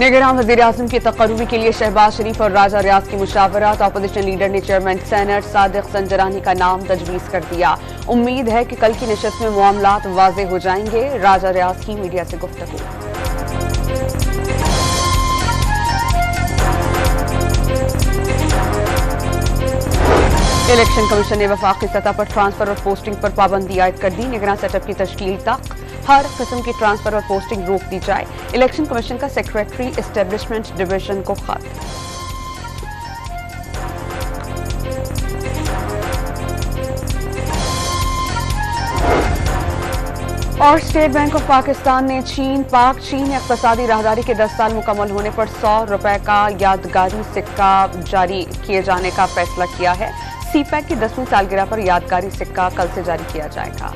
निगरान वज़ीर-ए-आज़म की तकर्रुबी के लिए शहबाज शरीफ और राजा रियाज की मुशावरत। अपोजिशन लीडर ने चेयरमैन सेनेट सादिक संजरानी का नाम तजवीज़ कर दिया। उम्मीद है कि कल की नशस्त में मामलात वाज़े हो जाएंगे। राजा रियाज की मीडिया से गुफ्तगू। इलेक्शन कमीशन ने वफाकी सतह पर ट्रांसफर और पोस्टिंग पर पाबंदी आयद कर दी। निगरान सेटअप की तश्कील तक हर किस्म की ट्रांसफर और पोस्टिंग रोक दी जाए। इलेक्शन कमीशन का सेक्रेटरी एस्टेब्लिशमेंट डिवीजन को खत। और स्टेट बैंक ऑफ पाकिस्तान ने पाक चीन इक़्तिसादी राहदारी के 10 साल मुकम्मल होने पर 100 रुपए का यादगारी सिक्का जारी किए जाने का फैसला किया है। सीपैक की 10वीं सालगिरह पर यादगारी सिक्का कल से जारी किया जाएगा।